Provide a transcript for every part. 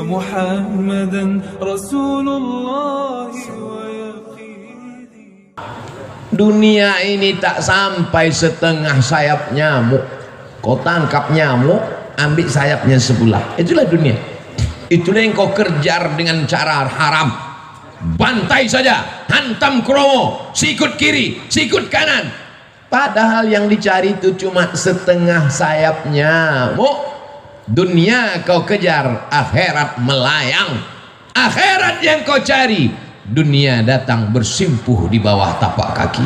محمدا رسول الله ويقيني. Dunia ini tak sampai setengah sayap nyamuk. Kau tangkap nyamuk, ambil sayapnya sebelah. Itulah dunia. Itulah yang kau kejar dengan cara haram. Bantai saja, hantam kromo, sikut kiri, sikut kanan. Padahal yang dicari itu cuma setengah sayap nyamuk. Dunia kau kejar, akhirat melayang. Akhirat yang kau cari, dunia datang bersimpuh di bawah tapak kaki.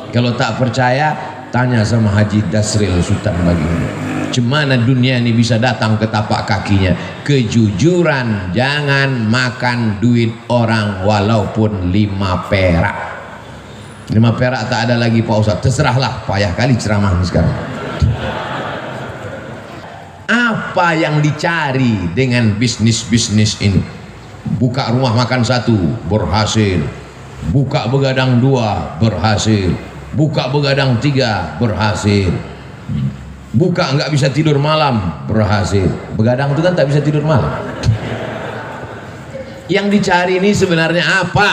Kalau tak percaya, tanya sama Haji Dasril Sultan Baginda. Cemana dunia ini bisa datang ke tapak kakinya? Kejujuran, jangan makan duit orang walaupun 5 perak. 5 perak tak ada lagi Pak Ustadz. Terserahlah, payah kali ceramah ini sekarang. Apa yang dicari dengan bisnis-bisnis ini? Buka rumah makan 1 berhasil, buka begadang 2 berhasil, buka begadang 3 berhasil, buka nggak bisa tidur malam berhasil. Begadang itu kan tak bisa tidur malam. Yang dicari ini sebenarnya apa?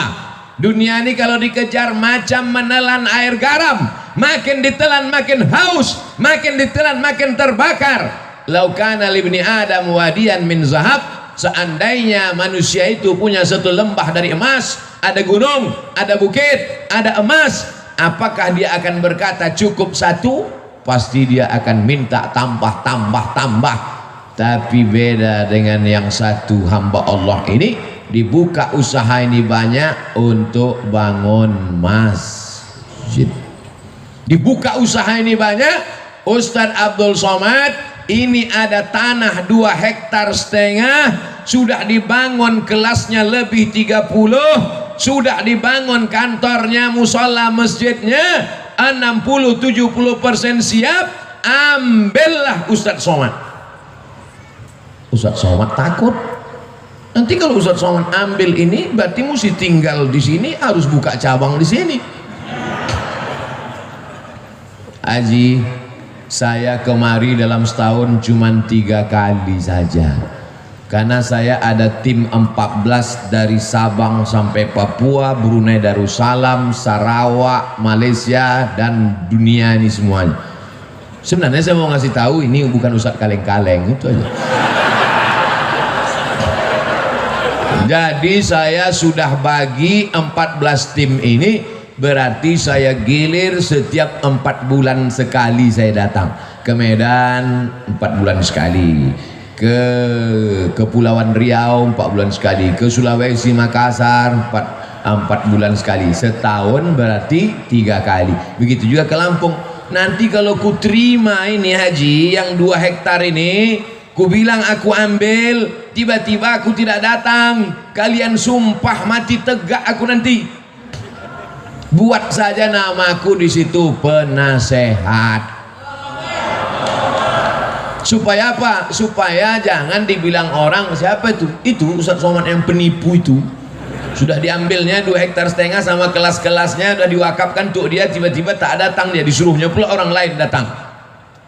Dunia ini kalau dikejar macam menelan air garam, makin ditelan makin haus, makin ditelan makin terbakar. Laukana libni Adam wadiyan min zahab, seandainya manusia itu punya satu lembah dari emas, ada gunung, ada bukit, ada emas, apakah dia akan berkata cukup 1? Pasti dia akan minta tambah. Tapi beda dengan yang satu hamba Allah ini, dibuka usaha ini banyak untuk bangun masjid. Dibuka usaha ini banyak. Ustadz Abdul Somad ini ada tanah 2,5 hektar, sudah dibangun kelasnya lebih 30, sudah dibangun kantornya, musola masjidnya 60-70% siap. Ambillah Ustadz Somad. Ustadz Somad takut nanti kalau Ustadz Somad ambil ini berarti mesti tinggal di sini, harus buka cabang di sini. Haji, saya kemari dalam setahun cuma 3 kali saja, karena saya ada tim 14 dari Sabang sampai Papua, Brunei Darussalam, Sarawak, Malaysia, dan dunia ini semuanya. Sebenarnya saya mau ngasih tahu ini bukan Ustadz kaleng-kaleng, itu aja. Jadi saya sudah bagi 14 tim ini, berarti saya gilir setiap 4 bulan sekali saya datang ke Medan, 4 bulan sekali, ke Kepulauan Riau 4 bulan sekali, ke Sulawesi Makassar 4 bulan sekali. Setahun berarti 3 kali. Begitu juga ke Lampung. Nanti kalau ku terima ini haji yang 2 hektar ini, ku bilang aku ambil, tiba-tiba aku tidak datang, kalian sumpah mati tegak aku nanti. Buat saja namaku di situ penasehat. Supaya apa? Supaya jangan dibilang orang siapa itu? Itu Ustadz Somad yang penipu itu. Sudah diambilnya 2,5 hektar sama kelas-kelasnya, sudah diwakafkan untuk dia, tiba-tiba tak datang dia, disuruhnya pula orang lain datang.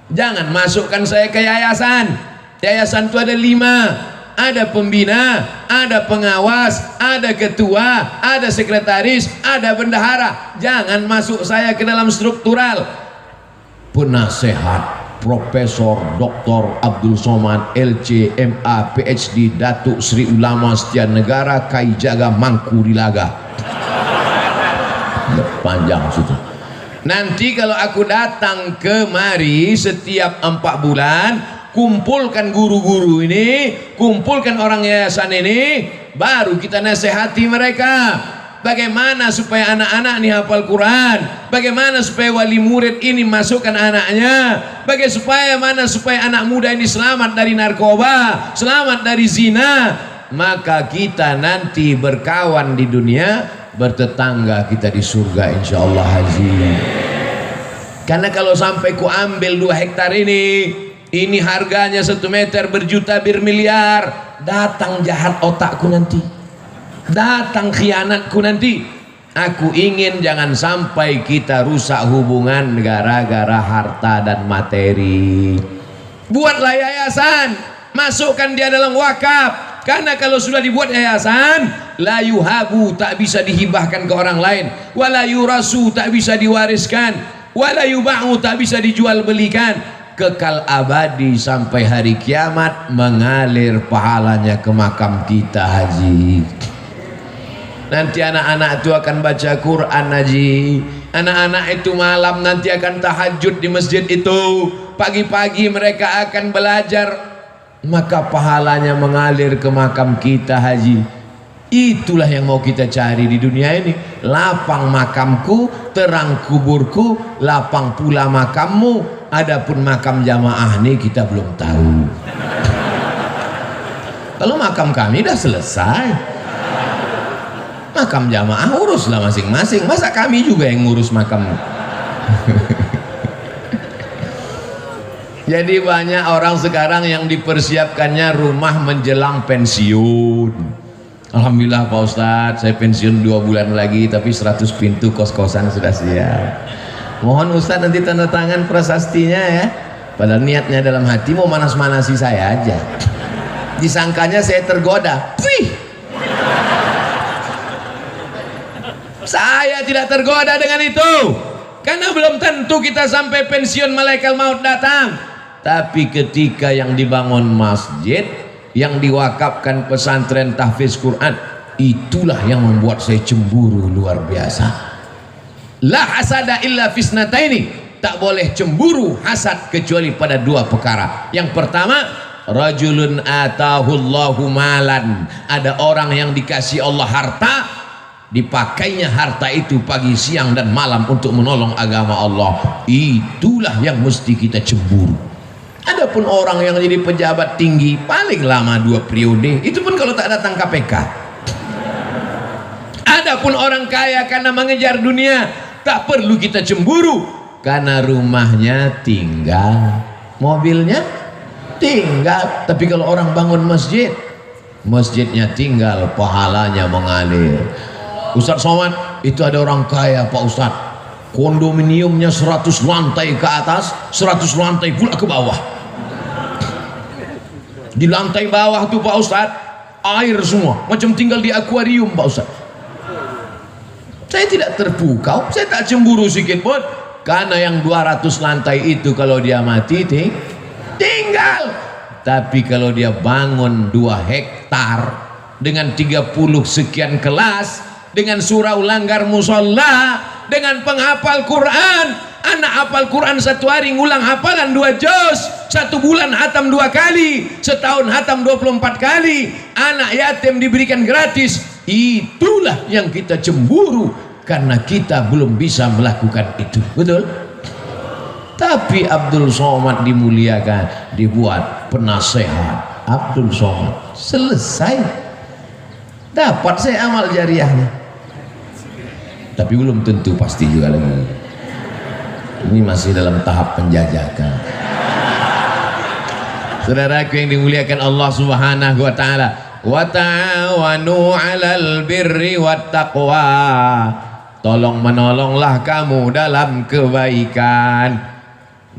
Jangan masukkan saya ke yayasan. Yayasan itu ada 5. Ada pembina, ada pengawas, ada ketua, ada sekretaris, ada bendahara. Jangan masuk saya ke dalam struktural. Penasehat Profesor Dr. Abdul Somad LC MA PhD Datuk Sri Ulama Setia Negara Kai Jaga Mangku Dilaga. Panjang situ. Nanti kalau aku datang kemari setiap 4 bulan, kumpulkan guru-guru ini, kumpulkan orang yayasan ini, baru kita nasihati mereka. Bagaimana supaya anak-anak ini hafal Quran, bagaimana supaya wali murid ini masukkan anaknya, bagaimana supaya anak muda ini selamat dari narkoba, selamat dari zina. Maka kita nanti berkawan di dunia, bertetangga kita di surga insyaallah haji. Karena kalau sampai ku ambil 2 hektar ini harganya 1 meter berjuta bermiliar, datang jahat otakku nanti, datang khianatku nanti. Aku ingin jangan sampai kita rusak hubungan gara-gara harta dan materi. Buatlah yayasan, masukkan dia dalam wakaf. Karena kalau sudah dibuat yayasan, la yuhabu, tak bisa dihibahkan ke orang lain, wala yurasu, tak bisa diwariskan, wala yuba'u, tak bisa dijual belikan, kekal abadi sampai hari kiamat, mengalir pahalanya ke makam kita, Haji. Nanti anak-anak itu akan baca Quran, Haji. Anak-anak itu malam nanti akan tahajud di masjid itu, pagi-pagi mereka akan belajar, maka pahalanya mengalir ke makam kita, Haji. Itulah yang mau kita cari di dunia ini. Lapang makamku, terang kuburku, lapang pula makammu. Adapun makam jamaah ini kita belum tahu. Kalau makam kami dah selesai, makam jamaah uruslah masing-masing. Masa kami juga yang ngurus makam? Jadi banyak orang sekarang yang dipersiapkannya rumah menjelang pensiun. Alhamdulillah Pak Ustadz, saya pensiun 2 bulan lagi, tapi 100 pintu kos-kosan sudah siap. Mohon Ustadz nanti tanda tangan prasastinya ya. Padahal niatnya dalam hati mau manas-manasi saya aja. Disangkanya saya tergoda. Wih. Saya tidak tergoda dengan itu. Karena belum tentu kita sampai pensiun malaikat maut datang. Tapi ketika yang dibangun masjid, yang diwakafkan pesantren tahfiz Quran, itulah yang membuat saya cemburu luar biasa. La hasada illa fisnataini, tak boleh cemburu hasad kecuali pada 2 perkara. Yang pertama, rajulun atahullahu malan, ada orang yang dikasih Allah harta, dipakainya harta itu pagi, siang dan malam untuk menolong agama Allah. Itulah yang mesti kita cemburu. Adapun orang yang jadi pejabat tinggi paling lama 2 periode, itu pun kalau tak datang KPK. Adapun orang kaya karena mengejar dunia, tak perlu kita cemburu, karena rumahnya tinggal, mobilnya tinggal. Tapi kalau orang bangun masjid, masjidnya tinggal, pahalanya mengalir. Ustadz Somad, itu ada orang kaya Pak Ustadz, kondominiumnya 100 lantai ke atas, 100 lantai pula ke bawah. Di lantai bawah tuh Pak Ustadz, air semua, macam tinggal di akuarium Pak Ustadz. Saya tidak terpukau, saya tak cemburu sedikit pun, karena yang 200 lantai itu kalau dia mati tinggal. Tapi kalau dia bangun 2 hektar dengan 30 sekian kelas, dengan surau langgar musola, dengan penghafal Quran, anak hafal Quran 1 hari ngulang hafalan 2 juz, 1 bulan hatam 2 kali, setahun hatam 24 kali, anak yatim diberikan gratis. Itulah yang kita cemburu, karena kita belum bisa melakukan itu, betul? Tapi Abdul Somad dimuliakan, dibuat penasehat Abdul Somad, selesai, dapat saya amal jariahnya. Tapi belum tentu pasti juga lagi. Ini masih dalam tahap penjajakan. Saudaraku yang dimuliakan Allah Subhanahu wa taala, wa ta'awanu 'alal birri wat taqwa. Tolong menolonglah kamu dalam kebaikan.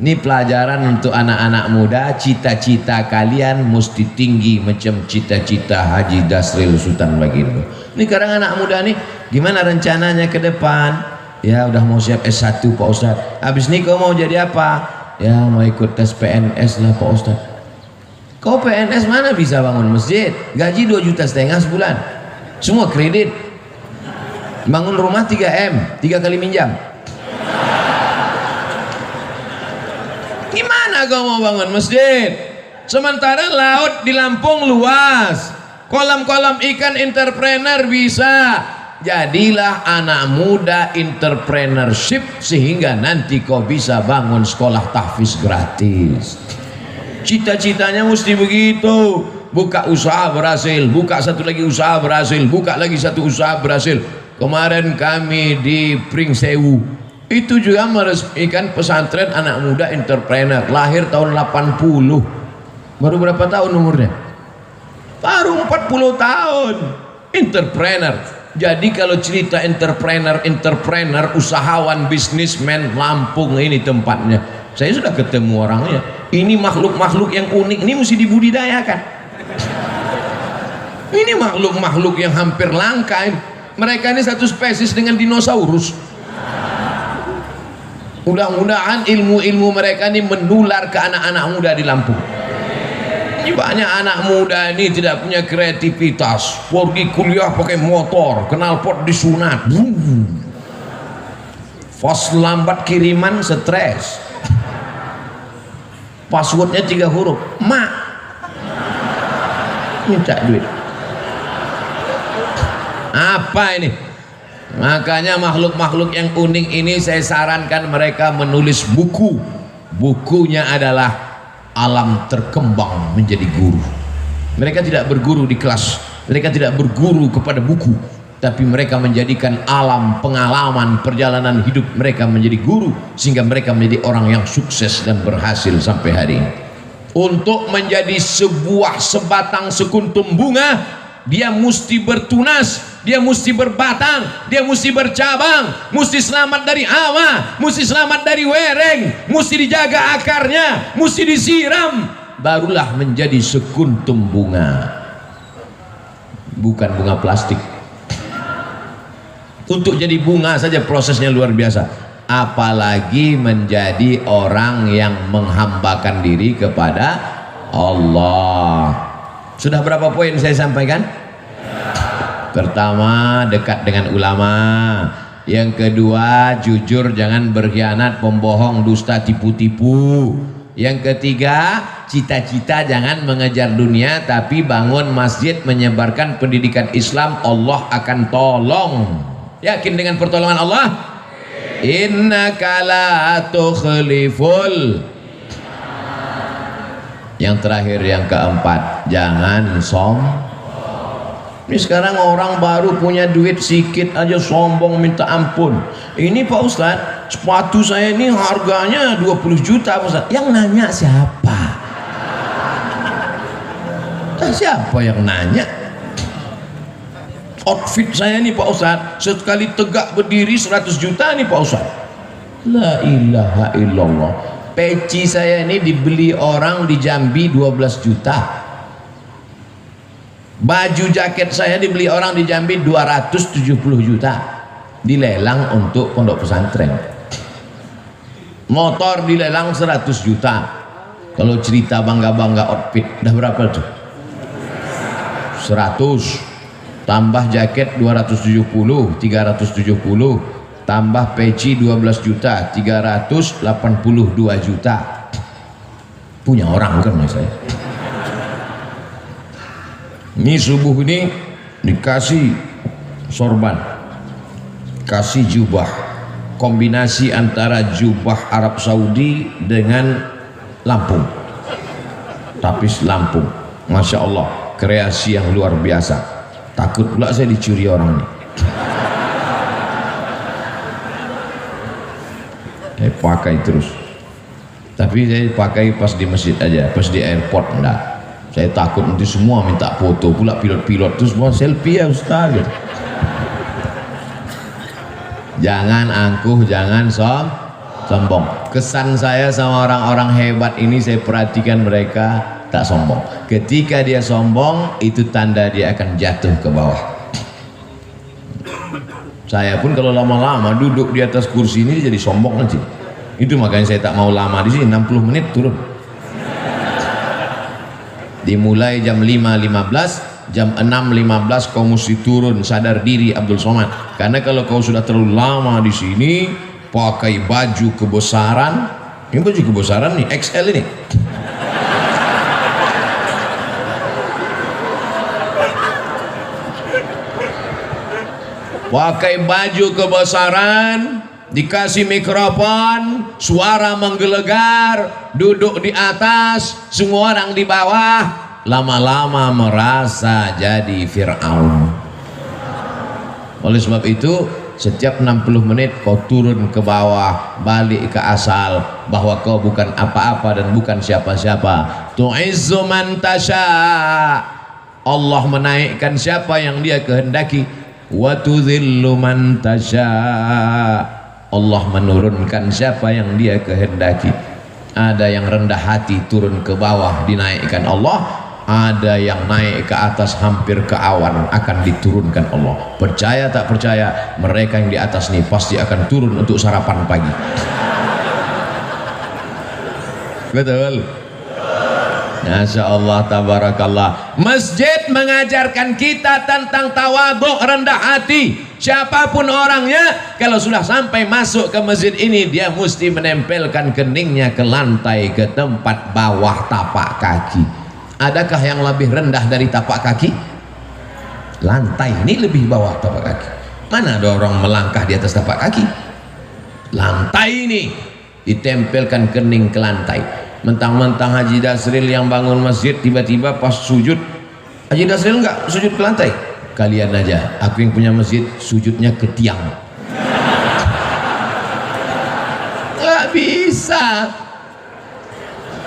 Ini pelajaran untuk anak-anak muda. Cita-cita kalian mesti tinggi macam cita-cita Haji Dasril Sultan Bagindo. Ini sekarang anak muda nih, gimana rencananya ke depan? Ya udah mau siap S1 Pak Ustadz. Habis ini kau mau jadi apa? Ya mau ikut tes PNS lah Pak Ustadz. Kau PNS mana bisa bangun masjid? Gaji 2,5 juta sebulan, semua kredit. Bangun rumah 3M, 3 kali minjam. Gimana kau mau bangun masjid? Sementara laut di Lampung luas, kolam-kolam ikan entrepreneur bisa. Jadilah anak muda entrepreneurship, sehingga nanti kau bisa bangun sekolah tahfiz gratis. Cita-citanya mesti begitu. Buka usaha berhasil, buka satu lagi usaha berhasil, buka lagi satu usaha berhasil. Kemarin kami di Pringsewu itu juga meresmikan pesantren anak muda entrepreneur, lahir tahun 80. Baru berapa tahun umurnya? Baru 40 tahun. Entrepreneur. Jadi kalau cerita entrepreneur, usahawan, bisnismen, Lampung ini tempatnya. Saya sudah ketemu orangnya. Ini makhluk-makhluk yang unik, ini mesti dibudidayakan. Ini makhluk-makhluk yang hampir langka ini. Mereka ini satu spesies dengan dinosaurus. Mudah-mudahan ilmu-ilmu mereka ini menular ke anak-anak muda di Lampung. Ini banyak anak muda ini tidak punya kreativitas, pergi kuliah pakai motor, knalpot disunat, pas lambat kiriman stres, passwordnya 3 huruf, mak minta duit. Apa ini? Makanya makhluk-makhluk yang unik ini saya sarankan mereka menulis buku. Bukunya adalah alam terkembang menjadi guru. Mereka tidak berguru di kelas, mereka tidak berguru kepada buku, tapi mereka menjadikan alam pengalaman perjalanan hidup mereka menjadi guru, sehingga mereka menjadi orang yang sukses dan berhasil sampai hari ini. Untuk menjadi sebuah sebatang sekuntum bunga, dia mesti bertunas, dia mesti berbatang, dia mesti bercabang, mesti selamat dari hawa, mesti selamat dari wereng, mesti dijaga akarnya, mesti disiram, barulah menjadi sekuntum bunga, bukan bunga plastik. Untuk jadi bunga saja prosesnya luar biasa, apalagi menjadi orang yang menghambakan diri kepada Allah. Sudah berapa poin saya sampaikan? Pertama, dekat dengan ulama. Yang kedua, jujur, jangan berkhianat, pembohong, dusta, tipu-tipu. Yang ketiga, cita-cita jangan mengejar dunia, tapi bangun masjid, menyebarkan pendidikan Islam, Allah akan tolong. Yakin dengan pertolongan Allah? Innaka la tukhliful. Yang terakhir, yang keempat, jangan sombong. Ini sekarang orang baru punya duit sedikit aja sombong minta ampun. Ini Pak Ustadz, sepatu saya ini harganya 20 juta Pak Ustadz. Yang nanya siapa? Siapa yang nanya? Outfit saya ini Pak Ustadz, sekali tegak berdiri 100 juta nih Pak Ustadz. La ilaha illallah. Peci saya ini dibeli orang di Jambi 12 juta. Baju jaket saya dibeli orang di Jambi 270 juta. Dilelang untuk pondok pesantren. Motor dilelang 100 juta. Kalau cerita bangga-bangga outfit, udah berapa tuh? 100. Tambah jaket 270, 370. Tambah peci 12 juta, 382 juta. Punya orang kan mas saya. Ini subuh ini dikasih sorban, kasih jubah, kombinasi antara jubah Arab Saudi dengan Lampung, tapis Lampung. Masya Allah, kreasi yang luar biasa. Takut pula saya dicuri orang ini. Saya pakai terus, tapi saya pakai pas di masjid aja, pas di airport enggak. Saya takut nanti semua minta foto, pula pilot-pilot terus semua selfie ya Ustaz. Jangan angkuh, jangan sombong. Kesan saya sama orang-orang hebat ini, saya perhatikan mereka tak sombong. Ketika dia sombong, itu tanda dia akan jatuh ke bawah. Saya pun kalau lama-lama duduk di atas kursi ini jadi sombong nanti. Itu makanya saya tak mau lama di sini, 60 menit turun. Dimulai jam 5.15, jam 6.15 kau mesti turun, sadar diri Abdul Somad. Karena kalau kau sudah terlalu lama di sini, pakai baju kebesaran, ini baju kebesaran nih, XL ini. Pakai baju kebesaran, dikasih mikrofon, suara menggelegar, duduk di atas, semua orang di bawah, lama-lama merasa jadi Fir'aun. Oleh sebab itu, setiap 60 menit kau turun ke bawah, balik ke asal, bahwa kau bukan apa-apa dan bukan siapa-siapa. Tu'izzu man tasha. Allah menaikkan siapa yang dia kehendaki. Wa tudhillu man tasha. Allah menurunkan siapa yang dia kehendaki. Ada yang rendah hati turun ke bawah dinaikkan Allah, ada yang naik ke atas hampir ke awan akan diturunkan Allah. Percaya tak percaya, mereka yang di atas nih pasti akan turun untuk sarapan pagi. Betul. Masya Allah, tabarakallah. Masjid mengajarkan kita tentang tawadhu, rendah hati. Siapapun orangnya, kalau sudah sampai masuk ke masjid ini, dia mesti menempelkan keningnya ke lantai, ke tempat bawah tapak kaki. Adakah yang lebih rendah dari tapak kaki? Lantai ini lebih bawah tapak kaki. Mana ada orang melangkah di atas tapak kaki? Lantai ini ditempelkan kening ke lantai. Mentang-mentang Haji Dasril yang bangun masjid, tiba-tiba pas sujud, Haji Dasril enggak sujud ke lantai. Kalian aja, aku yang punya masjid sujudnya ke tiang. Nggak bisa.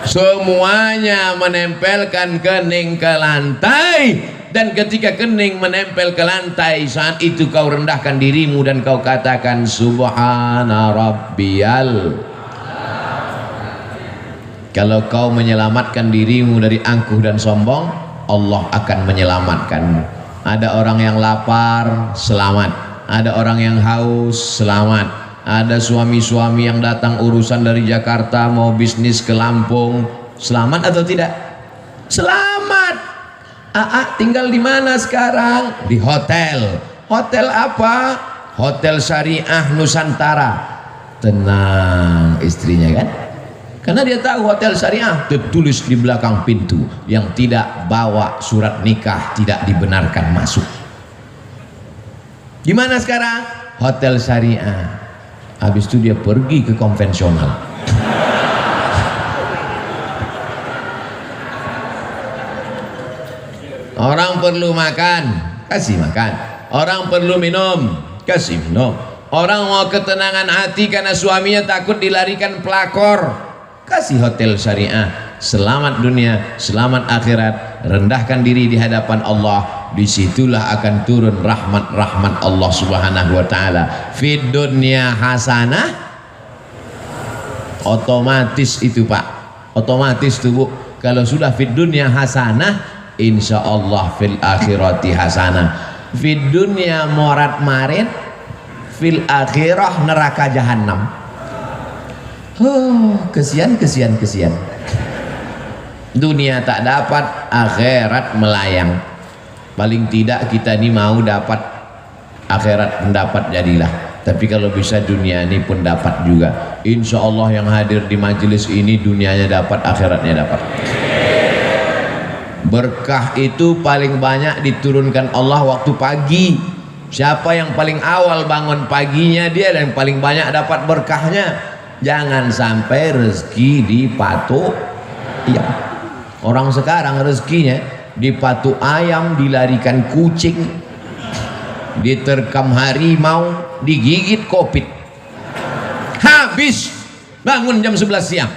Semuanya menempelkan kening ke lantai. Dan ketika kening menempel ke lantai, saat itu kau rendahkan dirimu dan kau katakan Subhana Rabbiyal. Kalau kau menyelamatkan dirimu dari angkuh dan sombong, Allah akan menyelamatkanmu. Ada orang yang lapar, selamat. Ada orang yang haus, selamat. Ada suami-suami yang datang urusan dari Jakarta mau bisnis ke Lampung, selamat atau tidak? Selamat. Tinggal di mana sekarang? Di hotel. Hotel apa? Hotel Syariah Nusantara. Tenang istrinya kan? Karena dia tahu hotel syariah tertulis di belakang pintu, yang tidak bawa surat nikah tidak dibenarkan masuk. Gimana sekarang? Hotel syariah. Habis itu dia pergi ke konvensional. Orang perlu makan, kasih makan. Orang perlu minum, kasih minum. Orang mau ketenangan hati karena suaminya takut dilarikan pelakor, kasih hotel syariah. Selamat dunia, selamat akhirat. Rendahkan diri di hadapan Allah. Disitulah akan turun rahmat-rahmat Allah subhanahu wa ta'ala. Fid dunya hasanah. Otomatis itu Pak, otomatis tuh Bu. Kalau sudah fid dunya hasanah, insya Allah fil akhirati hasanah. Fid dunya morat marit, fil akhirah neraka jahannam. Kesian. Dunia tak dapat, akhirat melayang. Paling tidak kita ini mau dapat akhirat pendapat jadilah. Tapi kalau bisa dunia ini pun dapat juga. Insya Allah yang hadir di majelis ini dunianya dapat, akhiratnya dapat. Berkah itu paling banyak diturunkan Allah waktu pagi. Siapa yang paling awal bangun paginya, dia yang paling banyak dapat berkahnya. Jangan sampai rezeki dipatok ayam. Orang sekarang rezekinya dipatok ayam, dilarikan kucing, diterkam harimau, digigit covid. Habis bangun jam 11 siang.